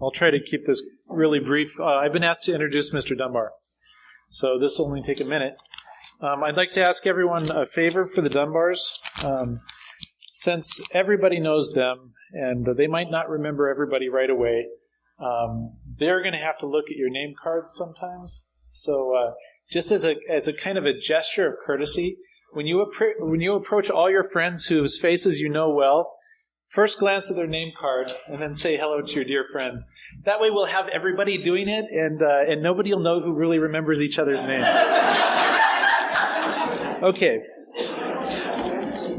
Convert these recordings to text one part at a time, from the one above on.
I'll try to keep this really brief. I've been asked to introduce Mr. Dunbar, so this will only take a minute. I'd like to ask everyone a favor for the Dunbars. Since everybody knows them, and they might not remember everybody right away, they're going to have to look at your name cards sometimes. So just as a kind of a gesture of courtesy, when you approach all your friends whose faces you know well, first glance at their name card, and then say hello to your dear friends. That way we'll have everybody doing it, and nobody will know who really remembers each other's name. Okay.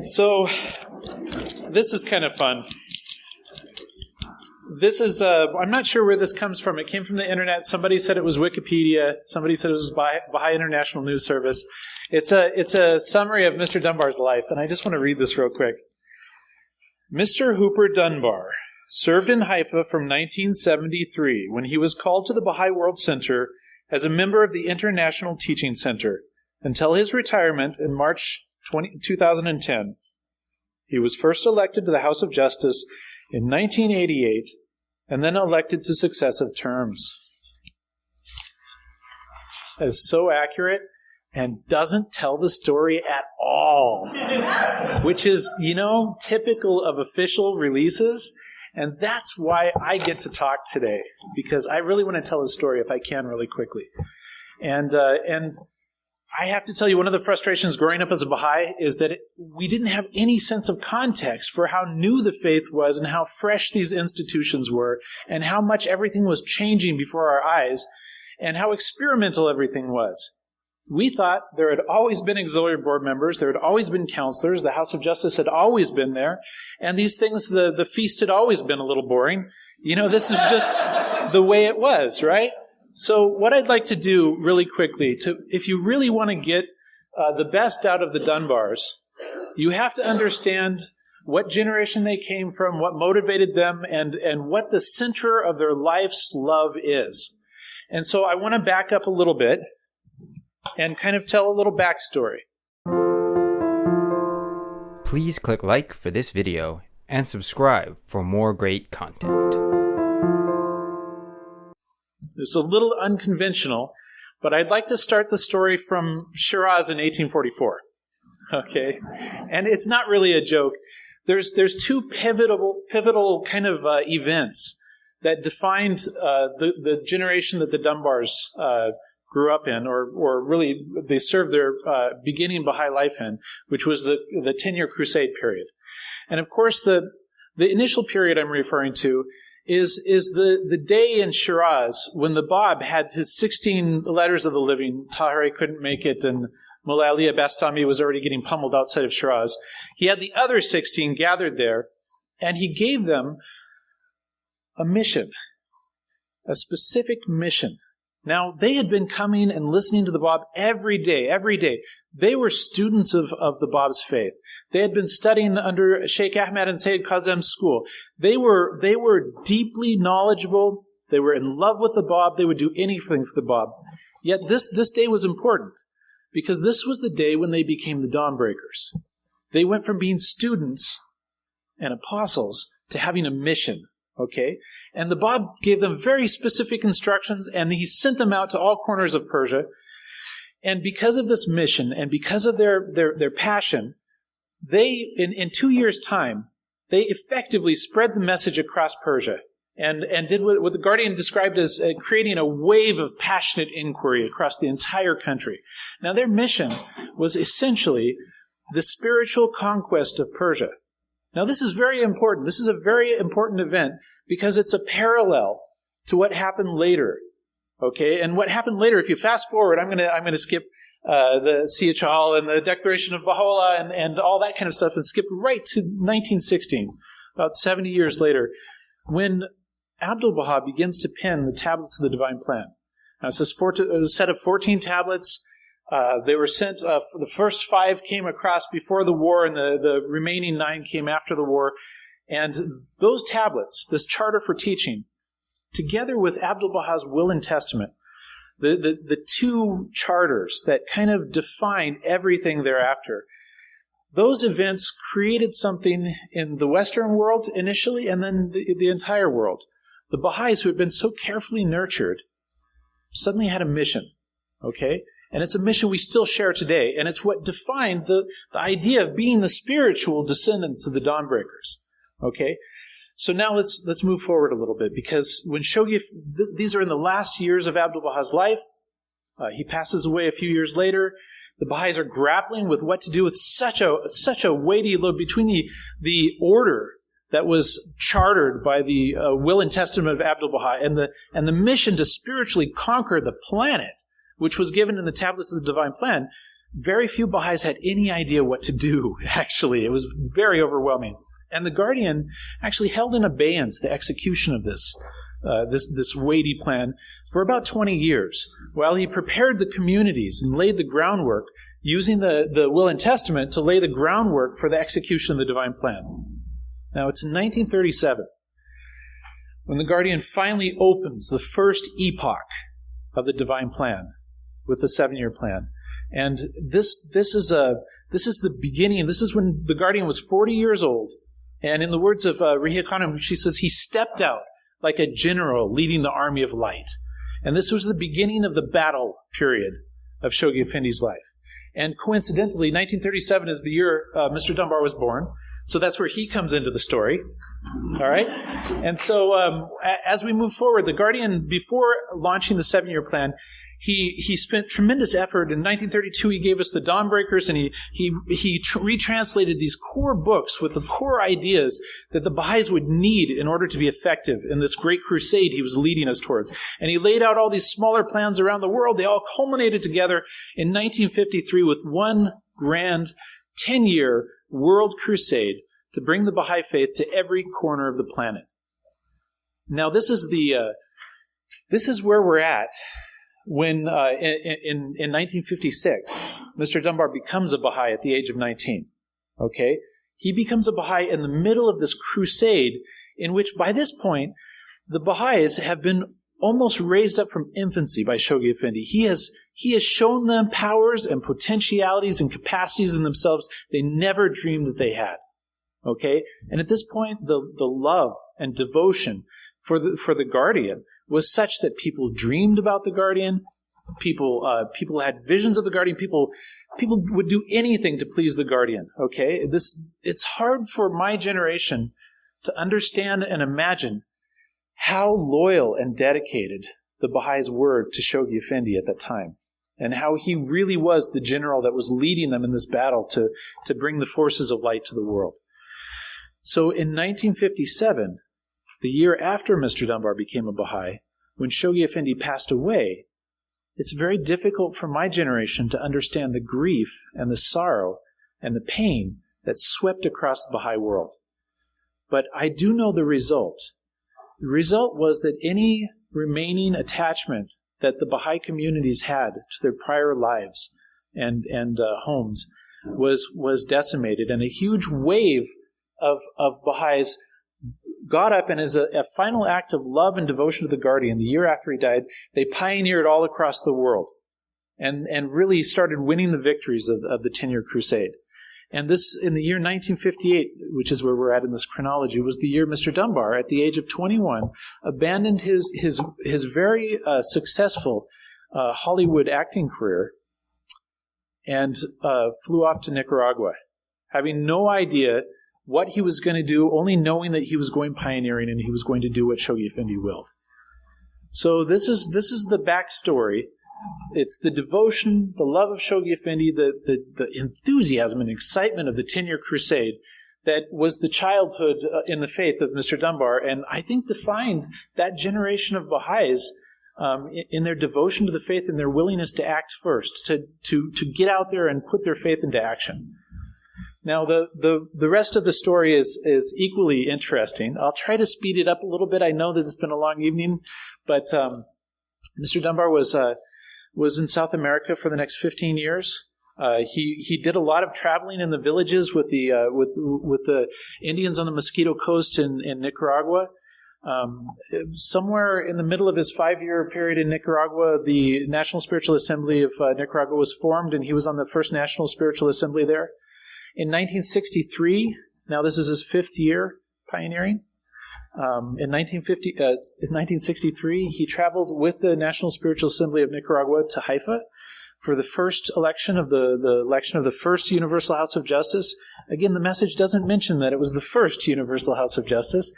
So, this is kind of fun. This is, I'm not sure where this comes from. It came from the internet. Somebody said it was Wikipedia. Somebody said it was Bahá'í International News Service. It's a summary of Mr. Dunbar's life, and I just want to read this real quick. Mr. Hooper Dunbar served in Haifa from 1973 when he was called to the Baha'i World Center as a member of the International Teaching Center until his retirement in March 2010. He was first elected to the House of Justice in 1988 and then elected to successive terms. That is so accurate and doesn't tell the story at all, which is, typical of official releases. And that's why I get to talk today, because I really want to tell the story if I can really quickly. And I have to tell you, one of the frustrations growing up as a Baha'i is that we didn't have any sense of context for how new the faith was and how fresh these institutions were and how much everything was changing before our eyes and how experimental everything was. We thought there had always been auxiliary board members, there had always been counselors, the House of Justice had always been there, and these things, the feast had always been a little boring. This is just the way it was, right? So what I'd like to do really quickly, if you really want to get the best out of the Dunbars, you have to understand what generation they came from, what motivated them, and what the center of their life's love is. And so I want to back up a little bit and kind of tell a little backstory. Please click like for this video and subscribe for more great content. This is a little unconventional, but I'd like to start the story from Shiraz in 1844. Okay? And it's not really a joke. There's two pivotal kind of events that defined the generation that the Dunbars grew up in, or really they served their beginning Baha'i life in, which was the 10-year crusade period. And of course, the initial period I'm referring to is the day in Shiraz when the Bab had his 16 letters of the living. Tahiri couldn't make it, and Mullah Ali Bastami was already getting pummeled outside of Shiraz. He had the other 16 gathered there, and he gave them a mission, a specific mission. Now, they had been coming and listening to the Bab every day. They were students of the Bab's faith. They had been studying under Sheikh Ahmed and Sayyid Kazem's school. They were deeply knowledgeable. They were in love with the Bab. They would do anything for the Bab. Yet this day was important because this was the day when they became the Dawnbreakers. They went from being students and apostles to having a mission. Okay? And the Bab gave them very specific instructions, and he sent them out to all corners of Persia. And because of this mission, and because of their passion, they, in 2 years' time, they effectively spread the message across Persia and did what the Guardian described as creating a wave of passionate inquiry across the entire country. Now, their mission was essentially the spiritual conquest of Persia. Now, this is very important. This is a very important event because it's a parallel to what happened later. Okay, and what happened later? If you fast forward, I'm gonna skip the Siyachal and the Declaration of Baha'u'llah and all that kind of stuff, and skip right to 1916, about 70 years later, when Abdul Baha begins to pen the tablets of the Divine Plan. Now, it's a set of 14 tablets. They were sent, the first 5 came across before the war, and the remaining 9 came after the war. And those tablets, this charter for teaching, together with Abdul Baha's will and testament, the two charters that kind of defined everything thereafter, those events created something in the Western world initially, and then the entire world. the Baha'is who had been so carefully nurtured suddenly had a mission, okay? And it's a mission we still share today, and it's what defined the idea of being the spiritual descendants of the Dawnbreakers, okay? So now let's move forward a little bit, because when these are in the last years of Abdu'l-Baha's life. He passes away a few years later. The Baha'is are grappling with what to do with such a weighty load between the order that was chartered by the will and testament of Abdu'l-Baha and the mission to spiritually conquer the planet, which was given in the tablets of the Divine Plan. Very few Baha'is had any idea what to do, actually. It was very overwhelming. And the Guardian actually held in abeyance the execution of this weighty plan for about 20 years, while he prepared the communities and laid the groundwork, using the will and testament to lay the groundwork for the execution of the Divine Plan. Now, it's in 1937 when the Guardian finally opens the first epoch of the Divine Plan with the 7-year plan. And this is the beginning. This is when the Guardian was 40 years old. And in the words of Rihya Khanum, she says, he stepped out like a general leading the army of light. And this was the beginning of the battle period of Shoghi Effendi's life. And coincidentally, 1937 is the year Mr. Dunbar was born. So that's where he comes into the story. All right? And so as we move forward, the Guardian, before launching the 7-year plan, he spent tremendous effort. In 1932, he gave us the Dawnbreakers, and he retranslated these core books with the core ideas that the Baha'is would need in order to be effective in this great crusade he was leading us towards. And he laid out all these smaller plans around the world. They all culminated together in 1953 with one grand 10-year world crusade to bring the Baha'i faith to every corner of the planet. Now, this is where we're at. When in 1956, Mr. Dunbar becomes a Baha'i at the age of 19. Okay? He becomes a Baha'i in the middle of this crusade in which, by this point, the Baha'is have been almost raised up from infancy by Shoghi Effendi. He has shown them powers and potentialities and capacities in themselves they never dreamed that they had. Okay? And at this point, the love and devotion for the Guardian was such that people dreamed about the Guardian. People had visions of the Guardian. People would do anything to please the Guardian. Okay, it's hard for my generation to understand and imagine how loyal and dedicated the Baha'is were to Shoghi Effendi at that time, and how he really was the general that was leading them in this battle to bring the forces of light to the world. So in 1957. The year after Mr. Dunbar became a Baha'i, when Shoghi Effendi passed away, it's very difficult for my generation to understand the grief and the sorrow and the pain that swept across the Baha'i world. But I do know the result. The result was that any remaining attachment that the Baha'i communities had to their prior lives and homes was decimated, and a huge wave of Baha'is got up, and as a final act of love and devotion to the Guardian, the year after he died, they pioneered all across the world and really started winning the victories of the 10-year crusade. And this, in the year 1958, which is where we're at in this chronology, was the year Mr. Dunbar, at the age of 21, abandoned his very successful Hollywood acting career and flew off to Nicaragua, having no idea what he was going to do, only knowing that he was going pioneering and he was going to do what Shoghi Effendi willed. So this is the backstory. It's the devotion, the love of Shoghi Effendi, the enthusiasm and excitement of the 10-year crusade that was the childhood in the faith of Mr. Dunbar, and I think defined that generation of Baha'is in their devotion to the faith and their willingness to act first, to get out there and put their faith into action. Now, the rest of the story is equally interesting. I'll try to speed it up a little bit. I know that it's been a long evening, but Mr. Dunbar was in South America for the next 15 years. He did a lot of traveling in the villages with the Indians on the Mosquito Coast in Nicaragua. Somewhere in the middle of his 5-year period in Nicaragua, the National Spiritual Assembly of Nicaragua was formed, and he was on the first National Spiritual Assembly there. In 1963, now this is his 5th year pioneering, In 1963, he traveled with the National Spiritual Assembly of Nicaragua to Haifa for the first election of the election of the first Universal House of Justice. Again, the message doesn't mention that it was the first Universal House of Justice,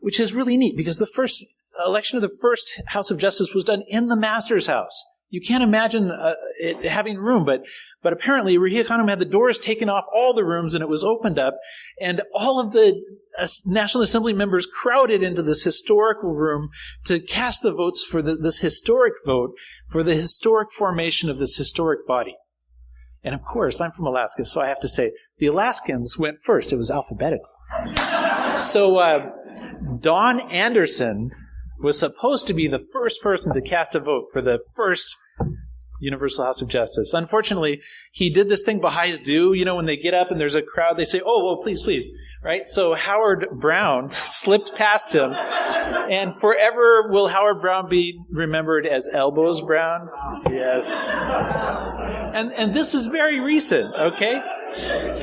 which is really neat because the first election of the first House of Justice was done in the Master's house. You can't imagine it having room, but apparently Rihikhanum had the doors taken off all the rooms and it was opened up, and all of the National Assembly members crowded into this historical room to cast the votes for this historic vote for the historic formation of this historic body. And of course, I'm from Alaska, so I have to say, the Alaskans went first. It was alphabetical. So Don Anderson was supposed to be the first person to cast a vote for the first Universal House of Justice. Unfortunately, he did this thing Baha'is do. You know, when they get up and there's a crowd, they say, "Oh, well, please, please." Right? So Howard Brown slipped past him. And forever will Howard Brown be remembered as Elbows Brown? Yes. And this is very recent, okay?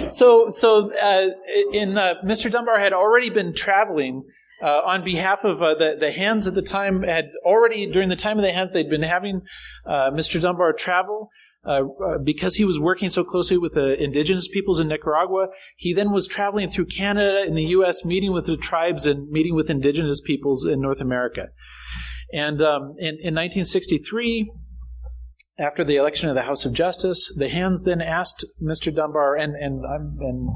So Mr. Dunbar had already been traveling on behalf of the Hands at the time, had already, during the time of the Hands, they'd been having Mr. Dunbar travel because he was working so closely with the indigenous peoples in Nicaragua. He then was traveling through Canada and the U.S., meeting with the tribes and meeting with indigenous peoples in North America. And in 1963, after the election of the House of Justice, the Hands then asked Mr. Dunbar, and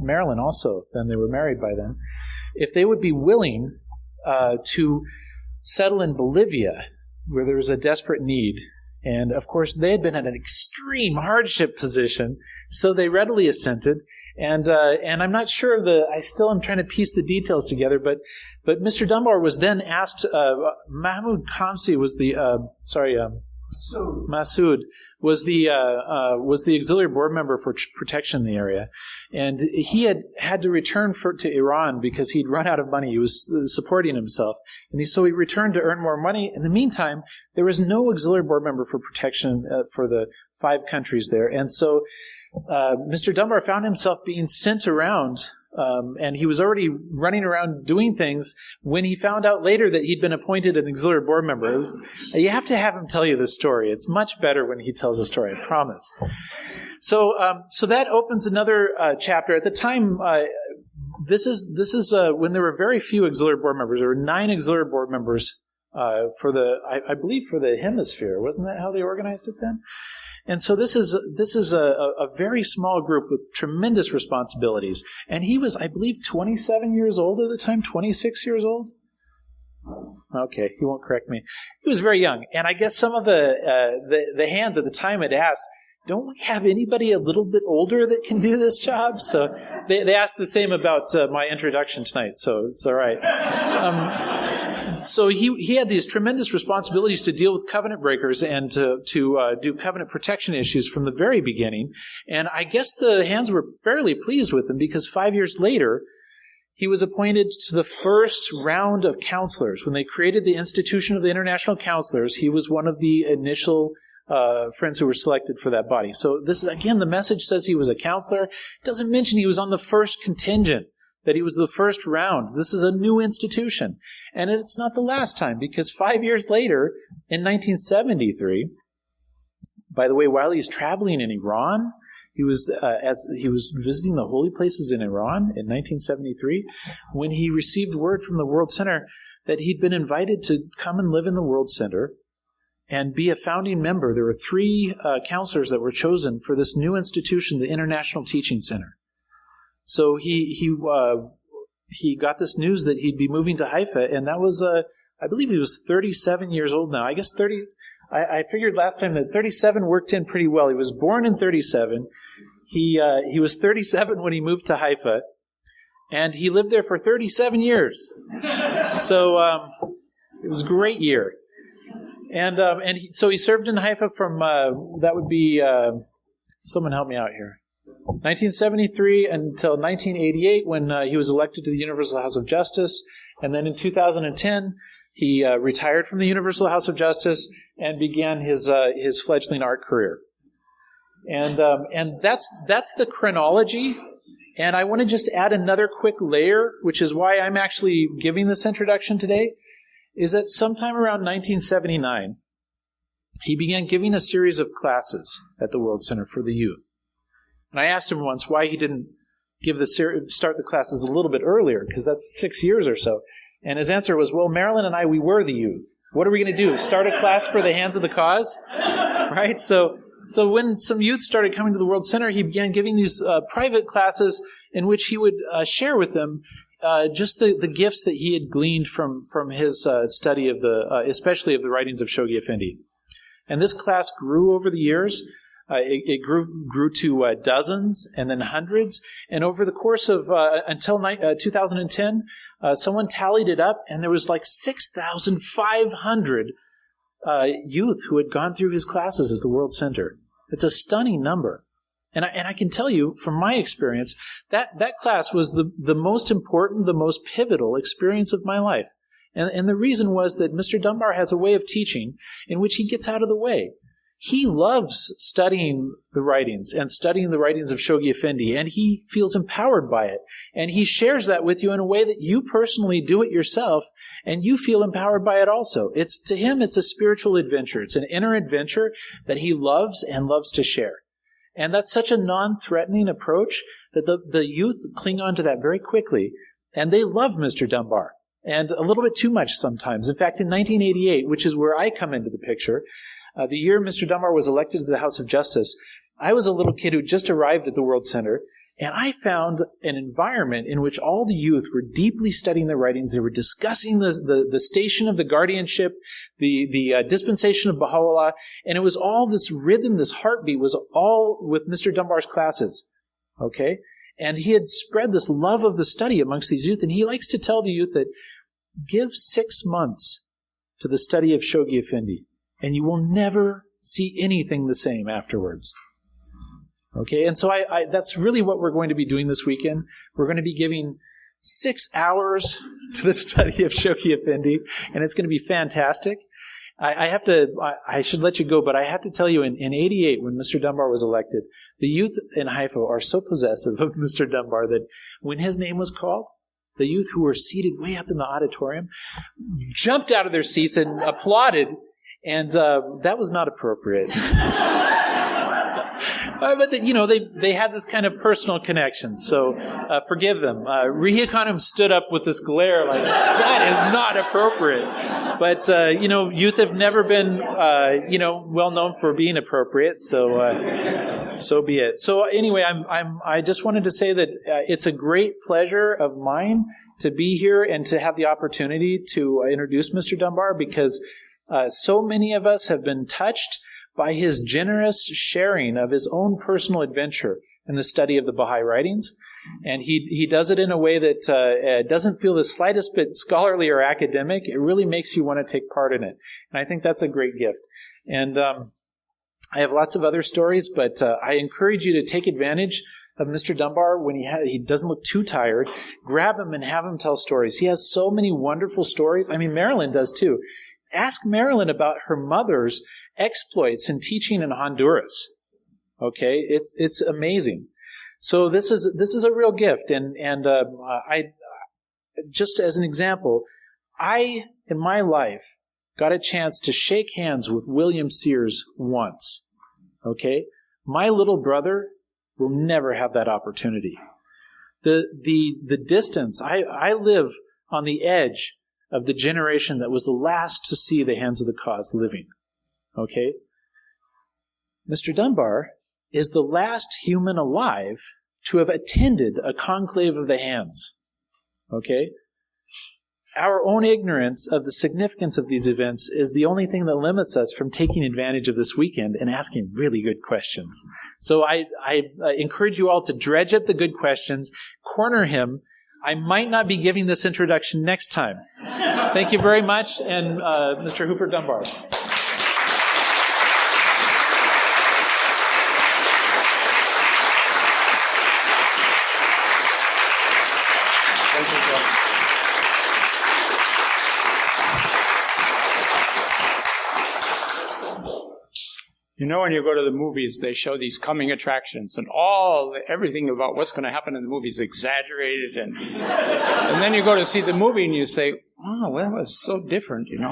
Marilyn also, then they were married by then, if they would be willing to settle in Bolivia, where there was a desperate need. And of course, they had been in an extreme hardship position, so they readily assented. And I'm not sure I still am trying to piece the details together, but Mr. Dunbar was then asked, Mahmoud Kamsi was Masood was the auxiliary board member for protection in the area, and he had to return to Iran because he'd run out of money. He was supporting himself, and so he returned to earn more money. In the meantime, there was no auxiliary board member for protection for the 5 countries there, and so Mr. Dunbar found himself being sent around. And he was already running around doing things when he found out later that he'd been appointed an auxiliary board member. You have to have him tell you this story. It's much better when he tells the story, I promise. So that opens another chapter. At the time, this is when there were very few auxiliary board members. There were 9 auxiliary board members I believe for the hemisphere. Wasn't that how they organized it then? And so this is a very small group with tremendous responsibilities. And he was, I believe, 27 years old at the time, 26 years old. Okay, he won't correct me. He was very young. And I guess some of the Hands at the time had asked, don't we have anybody a little bit older that can do this job? So they asked the same about my introduction tonight, so it's all right. So he had these tremendous responsibilities to deal with covenant breakers and to do covenant protection issues from the very beginning. And I guess the Hands were fairly pleased with him because 5 years later, he was appointed to the first round of counselors. When they created the institution of the International Counselors, he was one of the initial friends who were selected for that body. So this is, again, the message says he was a counselor. It doesn't mention he was on the first contingent, that he was the first round. This is a new institution. And it's not the last time, because 5 years later, in 1973, by the way, while he's traveling in Iran, he was visiting the holy places in Iran in 1973, when he received word from the World Center that he'd been invited to come and live in the World Center and be a founding member. There were 3 counselors that were chosen for this new institution, the International Teaching Center. So he got this news that he'd be moving to Haifa, and that was, I believe he was 37 years old now. I guess 30, I figured last time that 37 worked in pretty well. He was born in 37. He was 37 when he moved to Haifa, and he lived there for 37 years. So it was a great year. So he served in Haifa from, that would be, someone help me out here, 1973 until 1988 when he was elected to the Universal House of Justice. And then in 2010, he retired from the Universal House of Justice and began his fledgling art career. And that's the chronology. And I want to just add another quick layer, which is why I'm actually giving this introduction today, is that sometime around 1979, he began giving a series of classes at the World Center for the youth. And I asked him once why he didn't start the classes a little bit earlier, because that's 6 years or so. And his answer was, well, Marilyn and I, we were the youth. What are we going to do? Start a class for the hands of the cause? Right? So when some youth started coming to the World Center, he began giving these private classes in which he would share with them just the gifts that he had gleaned from his study of especially of the writings of Shoghi Effendi. And this class grew over the years. It grew to dozens and then hundreds. And over the course of until 2010, someone tallied it up, and there was like 6,500 youth who had gone through his classes at the World Center. It's a stunning number. And I can tell you from my experience that class was the most important, the most pivotal experience of my life. And the reason was that Mr. Dunbar has a way of teaching in which he gets out of the way. He loves studying the writings and studying the writings of Shoghi Effendi, and he feels empowered by it. And he shares that with you in a way that you personally do it yourself, and you feel empowered by it also. To him, it's a spiritual adventure. It's an inner adventure that he loves and loves to share. And that's such a non-threatening approach that the youth cling on to that very quickly, and they love Mr. Dunbar. And a little bit too much sometimes. In fact, in 1988, which is where I come into the picture, the year Mr. Dunbar was elected to the House of Justice, I was a little kid who just arrived at the World Center, and I found an environment in which all the youth were deeply studying the writings. They were discussing the station of the guardianship, the dispensation of Baha'u'llah, and it was all this rhythm, this heartbeat was all with Mr. Dunbar's classes. Okay? And he had spread this love of the study amongst these youth, and he likes to tell the youth that give 6 months to the study of Shoghi Effendi, and you will never see anything the same afterwards. Okay, and so that's really what we're going to be doing this weekend. We're going to be giving 6 hours to the study of Shoghi Effendi, and it's going to be fantastic. I should let you go, but I have to tell you, in 88, when Mr. Dunbar was elected, the youth in Haifa are so possessive of Mr. Dunbar that when his name was called, the youth who were seated way up in the auditorium jumped out of their seats and applauded, and that was not appropriate. But they had this kind of personal connection, so forgive them. Rihi Khanum stood up with this glare like, that is not appropriate. But, youth have never been, well known for being appropriate, so be it. So anyway, I just wanted to say that it's a great pleasure of mine to be here and to have the opportunity to introduce Mr. Dunbar, because so many of us have been touched by his generous sharing of his own personal adventure in the study of the Bahá'í writings. And he does it in a way that doesn't feel the slightest bit scholarly or academic. It really makes you want to take part in it. And I think that's a great gift. And I have lots of other stories, but I encourage you to take advantage of Mr. Dunbar when he doesn't look too tired. Grab him and have him tell stories. He has so many wonderful stories. I mean, Marilyn does too. Ask Marilyn about her mother's exploits in teaching in Honduras. Okay, it's amazing. So this is a real gift, and I just as an example, I in my life got a chance to shake hands with William Sears once. Okay, my little brother will never have that opportunity. The distance. I live on the edge of the generation that was the last to see the hands of the cause living. Okay? Mr. Dunbar is the last human alive to have attended a conclave of the hands. Okay? Our own ignorance of the significance of these events is the only thing that limits us from taking advantage of this weekend and asking really good questions. So I encourage you all to dredge up the good questions, corner him. I might not be giving this introduction next time. Thank you very much, and Mr. Hooper Dunbar. Thank you, Phil. You know, when you go to the movies, they show these coming attractions, and everything about what's going to happen in the movie is exaggerated, and then you go to see the movie and you say, "Oh, well, it's so different," you know.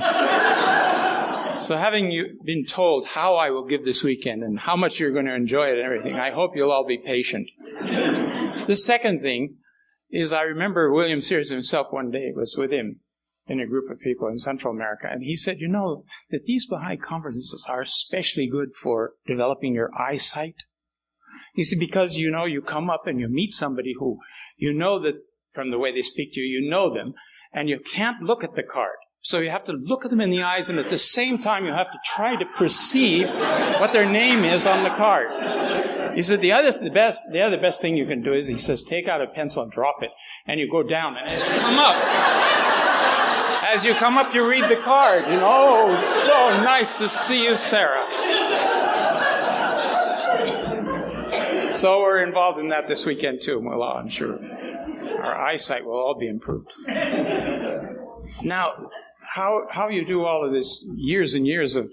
So having you been told how I will give this weekend and how much you're going to enjoy it and everything, I hope you'll all be patient. The second thing is, I remember William Sears himself one day was with him in a group of people in Central America, and he said, you know, that these Baha'i conferences are especially good for developing your eyesight. You see, because, you know, you come up and you meet somebody who, you know that from the way they speak to you, you know them, and you can't look at the card. So you have to look at them in the eyes, and at the same time you have to try to perceive what their name is on the card. He said the other best thing you can do is, he says, take out a pencil and drop it, and you go down, and as you come up, you read the card. You know, oh, so nice to see you, Sarah. So we're involved in that this weekend too. Well, I'm sure our eyesight will all be improved. Now, how you do all of this, years and years of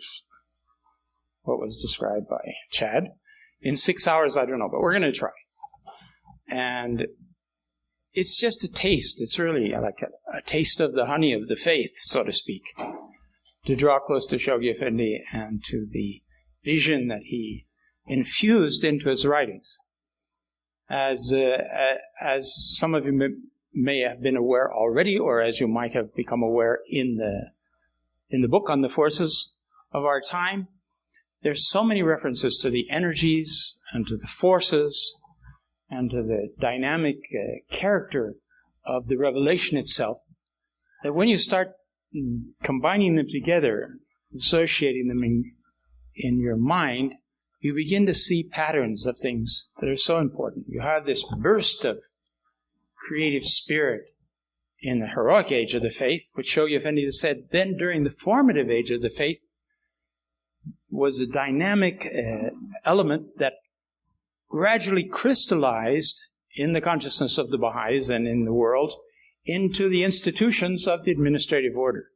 what was described by Chad, in 6 hours, I don't know, but we're going to try. And it's just a taste. It's really like a taste of the honey of the faith, so to speak, to draw close to Shoghi Effendi and to the vision that he infused into his writings. As some of you may have been aware already, or as you might have become aware in the book on the forces of our time, there's so many references to the energies and to the forces and to the dynamic character of the revelation itself, that when you start combining them together, associating them in your mind, you begin to see patterns of things that are so important. You have this burst of creative spirit in the heroic age of the faith, which Shoghi Effendi said then during the formative age of the faith was a dynamic element that gradually crystallized in the consciousness of the Baha'is and in the world into the institutions of the administrative order,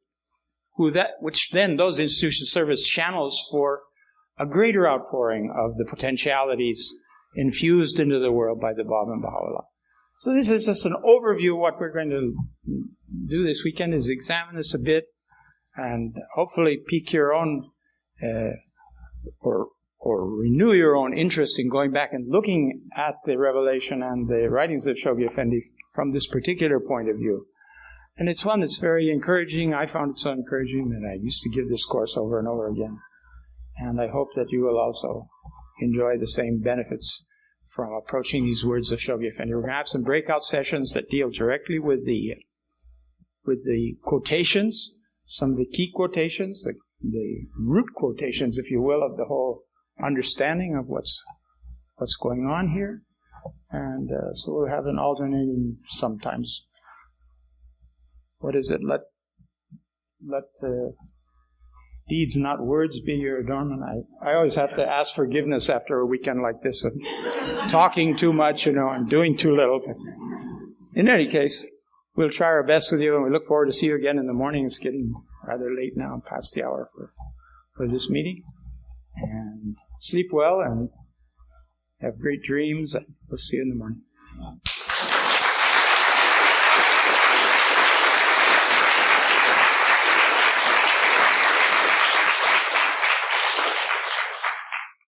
which then those institutions serve as channels for a greater outpouring of the potentialities infused into the world by the Bab and Baha'u'llah. So this is just an overview of what we're going to do this weekend, is examine this a bit and hopefully pique your own or renew your own interest in going back and looking at the revelation and the writings of Shoghi Effendi from this particular point of view. And it's one that's very encouraging. I found it so encouraging that I used to give this course over and over again. And I hope that you will also enjoy the same benefits from approaching these words of Shoghi Effendi. We're going to have some breakout sessions that deal directly with the quotations, some of the key quotations, the root quotations, if you will, of the whole understanding of what's going on here. And so we'll have an alternating sometimes. What is it? Let deeds, not words, be your adornment. I always have to ask forgiveness after a weekend like this of talking too much, and doing too little. In any case, we'll try our best with you, and we look forward to see you again in the morning. It's getting rather late now, past the hour for this meeting. And sleep well and have great dreams. We'll see you in the morning.